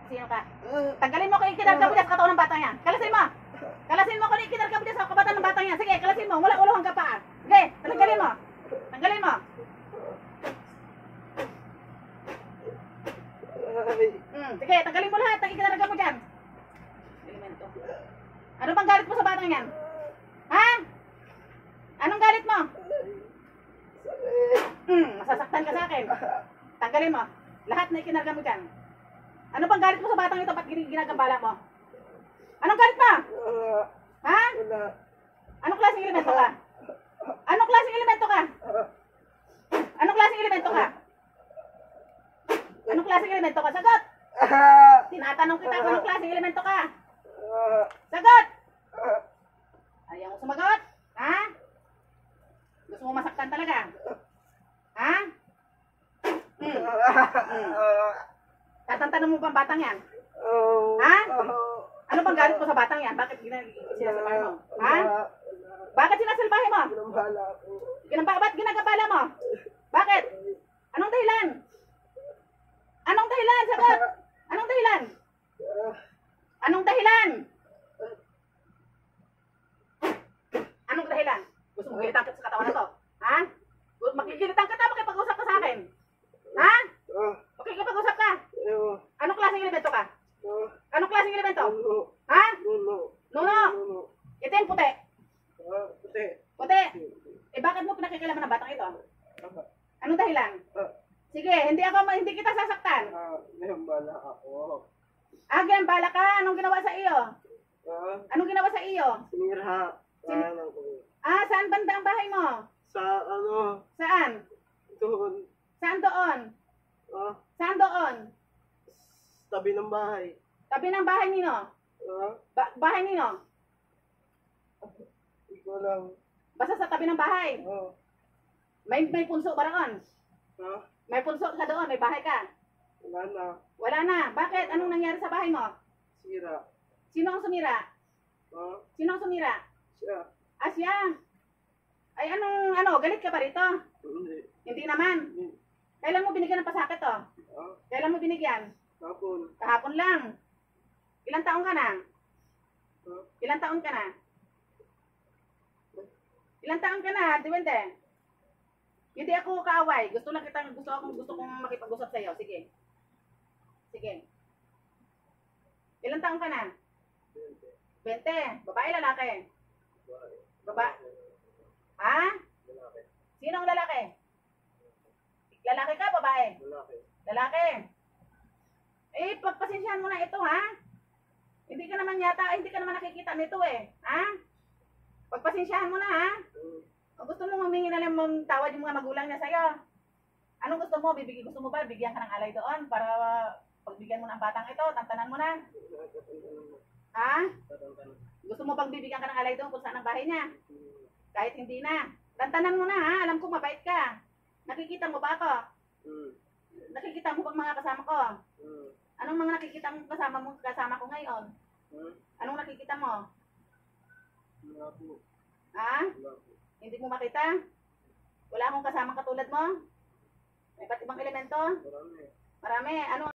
Sino ka? Tanggalin mo kung ikinarga mo dyan sa katawan ng batang yan. Kalasin mo. Kalasin mo kung ikinarga mo dyan sa katawan ng batang yan. Sige, kalasin mo. Wala ulo hanggang paa. Sige, tanggalin mo. Tanggalin mo. Sige, tanggalin mo lahat ng ikinarga mo dyan. Elemento. Ano bang galit mo sa batang yan? Ha? Anong galit mo? Masasaktan ka sa akin. Tanggalin mo. Lahat na ikinarga mo dyan. Ano bang galit mo sa batang ito? Ba't ginagambala mo? Anong galit mo? Ha? Anong klaseng elemento ka? Anong klaseng elemento ka? Anong klaseng elemento ka? Anong klaseng elemento ka? Sagot! Tinatanong kita kung anong klaseng elemento ka. Sagot! Ayaw mo sumagot? Ha? Gusto mo masaktan talaga? Ha? Tatantanan mo ba ang batang yan? Ha? Ano bang galit mo sa batang yan? Bakit sinasalbahe mo? Ha? Bakit sinasalbahe mo? Ba't ginagambala mo? Bakit? Anong dahilan? Anong dahilan? Sagot! Anong dahilan? Anong dahilan? Anong dahilan? Gusto mo gilitan kita sa katawan na to? Ha? Makikilitan kita, makipag-usap ka sa akin? Ha? Makikipag-usap ka? Anong klaseng elemento ka? Anong klaseng elemento? Ha? Nuno? Itim, puti? Puti? Eh bakit mo pinakikilaman ng batang ito? Anong dahilan? Sige, hindi kita sasaktan. Gambala ako. Gambala ka? Anong ginawa sa iyo? Anong ginawa sa iyo? Sinira. Saan banda ang bahay mo? Sa ano? Saan? Doon. Saan doon? Saan doon? Tabi ng bahay. Tabi ng bahay nino? Bahay nino? Hindi ko alam. Basta sa tabi ng bahay? May punso ba roon? May punso ka doon? May bahay ka? Wala na. Wala na. Bakit? Anong nangyari sa bahay mo? Sira. Sino ang sumira? Sino ang sumira? Siya. Siya. Ay, galit ka ba rito? Hindi naman. Kailan mo binigyan ng pasakit to? Kailan mo binigyan? Kapon. Kahapon lang. Ilang taon ka na? Ilang taon ka na? Ilang taon ka na, Duwende? Hindi ako kaaway. Gusto kong makipag-usap sa iyo. Sige. Sige. Ilang taon ka na? 20. Babae, lalaki? Babae. Ha? Sino ang lalaki? Lalaki ka, babae? Lalaki. Pagpasensyahan mo na ito, ha? Hindi ka naman nakikita nito eh. Ha? Pagpasensyahan mo na, ha? Gusto mo humingi na lang mong tawad yung mga magulang niya sa'yo. Anong gusto mo? Gusto mo ba bigyan ka ng alay doon para pagbigyan mo ng batang ito, tantanan mo na? Ha? Gusto mo bang bibigyan ka ng alay doon kung saan ang bahay niya? Kahit hindi na. Tantanan mo na, ha? Alam ko mabait ka. Nakikita mo ba ako? Nakikita mo bang mga kasama ko? Anong mga nakikita mo kasama ko ngayon? Anong nakikita mo? Ha? Hindi mo makita? Wala akong kasamang katulad mo? May iba't ibang elemento? Marami. Ano